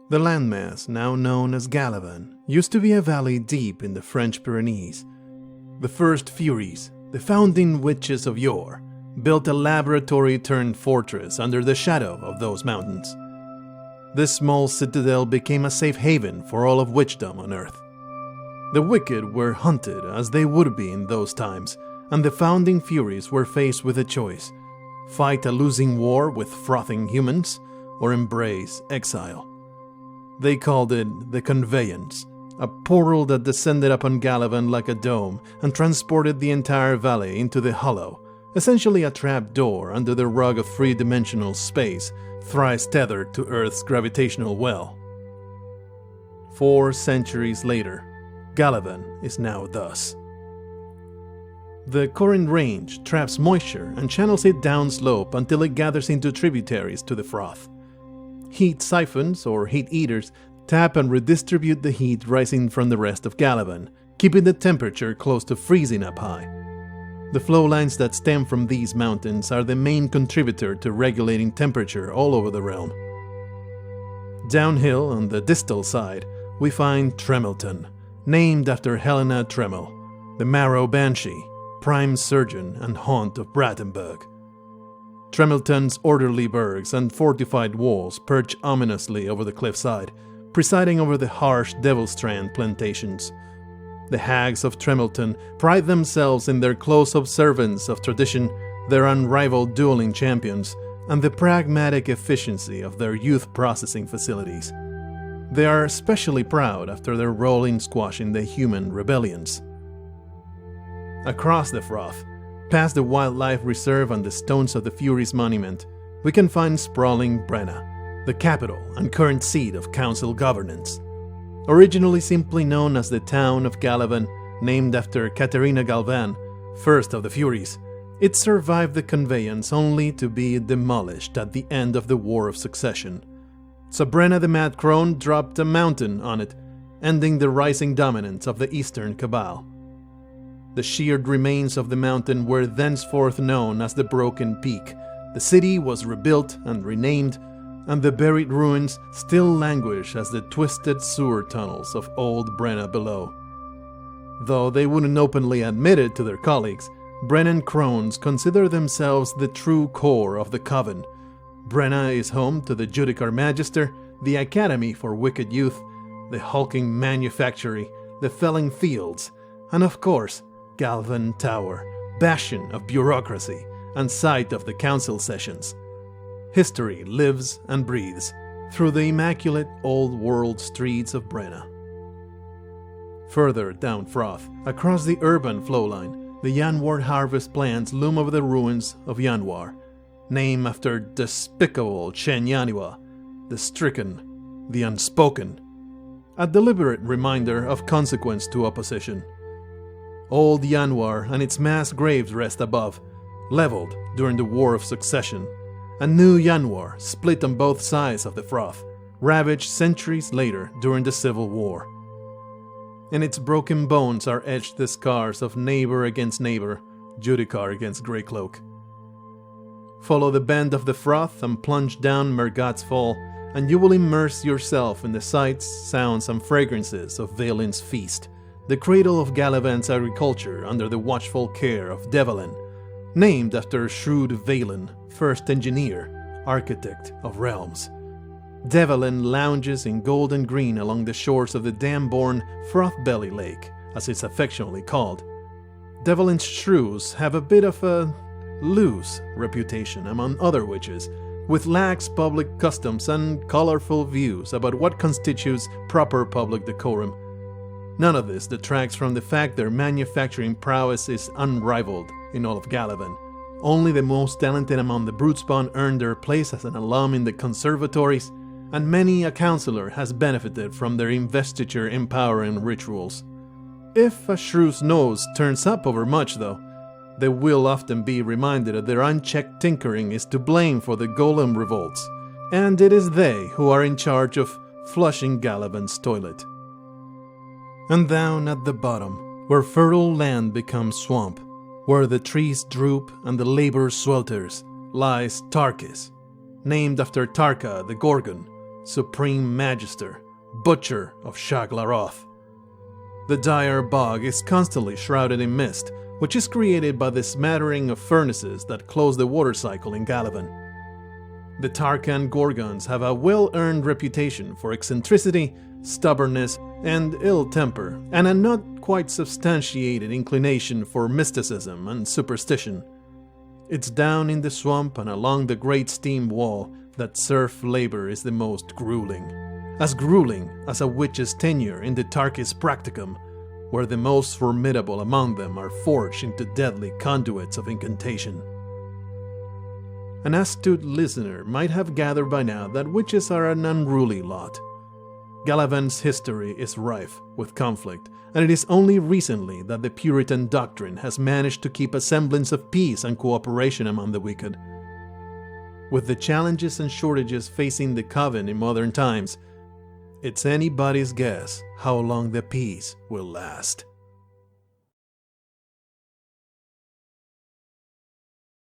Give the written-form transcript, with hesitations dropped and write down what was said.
The landmass, now known as Galavan, used to be a valley deep in the French Pyrenees. The first Furies, the founding witches of yore, built a laboratory-turned-fortress under the shadow of those mountains. This small citadel became a safe haven for all of witchdom on Earth. The wicked were hunted as they would be in those times, and the founding Furies were faced with a choice: fight a losing war with frothing humans, or embrace exile. They called it the Conveyance, a portal that descended upon Galavan like a dome and transported the entire valley into the Hollow, essentially a trap door under the rug of three-dimensional space, thrice tethered to Earth's gravitational well. 4 centuries later, Galavan is now thus. The Corin Range traps moisture and channels it downslope until it gathers into tributaries to the froth. Heat siphons, or heat eaters, tap and redistribute the heat rising from the rest of Galavan, keeping the temperature close to freezing up high. The flow lines that stem from these mountains are the main contributor to regulating temperature all over the realm. Downhill on the distal side, we find Tremelton, named after Helena Tremel, the Marrow Banshee, prime surgeon and haunt of Brattenburg. Tremelton's orderly burgs and fortified walls perch ominously over the cliffside, presiding over the harsh Devilstrand plantations. The hags of Tremelton pride themselves in their close observance of tradition, their unrivaled dueling champions, and the pragmatic efficiency of their youth processing facilities. They are especially proud after their role in squashing the human rebellions. Across the froth, past the wildlife reserve and the stones of the Furies monument, we can find sprawling Brena, the capital and current seat of council governance. Originally simply known as the town of Galavan, named after Katerina Galvan, first of the Furies, it survived the conveyance only to be demolished at the end of the War of Succession. So Brena the Mad Crone dropped a mountain on it, ending the rising dominance of the Eastern Cabal. The sheared remains of the mountain were thenceforth known as the Broken Peak. The city was rebuilt and renamed, and the buried ruins still languish as the twisted sewer tunnels of old Brena below. Though they wouldn't openly admit it to their colleagues, Brennan crones consider themselves the true core of the coven. Brena is home to the Judicar Magister, the Academy for Wicked Youth, the hulking manufactory, the felling fields, and of course, Galvan Tower, bastion of bureaucracy and site of the council sessions. History lives and breathes through the immaculate old-world streets of Brena. Further down Froth, across the urban flowline, the Yanwar harvest plants loom over the ruins of Yanwar, named after despicable Chen Yaniwa, the stricken, the unspoken, a deliberate reminder of consequence to opposition. Old Yanwar and its mass graves rest above, leveled during the War of Succession, and new Yanwar, split on both sides of the Froth, ravaged centuries later during the Civil War. In its broken bones are etched the scars of neighbor against neighbor, Judicar against Greycloak. Follow the bend of the Froth and plunge down Mergat's Fall, and you will immerse yourself in the sights, sounds, and fragrances of Valen's Feast, the cradle of Galavan's agriculture under the watchful care of Devlin, named after shrewd Valen, first engineer, architect of realms. Devlin lounges in gold and green along the shores of the dam-born Frothbelly Lake, as it's affectionately called. Devlin's shrews have a bit of a loose reputation among other witches, with lax public customs and colorful views about what constitutes proper public decorum. None of this detracts from the fact their manufacturing prowess is unrivaled in all of Galavan. Only the most talented among the Brutespawn earned their place as an alum in the conservatories, and many a counselor has benefited from their investiture empowering rituals. If a shrew's nose turns up over much, though, they will often be reminded that their unchecked tinkering is to blame for the golem revolts, and it is they who are in charge of flushing Galavan's toilet. And down at the bottom, where fertile land becomes swamp, where the trees droop and the labor swelters, lies Tarkis, named after Tarka the Gorgon, supreme magister, butcher of Shaglaroth. The dire bog is constantly shrouded in mist, which is created by the smattering of furnaces that close the water cycle in Galavan. The Tarkan Gorgons have a well-earned reputation for eccentricity, stubbornness, and ill temper, and a not quite substantiated inclination for mysticism and superstition. It's down in the swamp and along the great steam wall that serf labor is the most grueling as a witch's tenure in the Tarkis practicum, where the most formidable among them are forged into deadly conduits of incantation. An astute listener might have gathered by now that witches are an unruly lot. Galavan's history is rife with conflict, and it is only recently that the Puritan doctrine has managed to keep a semblance of peace and cooperation among the wicked. With the challenges and shortages facing the coven in modern times, it's anybody's guess how long the peace will last.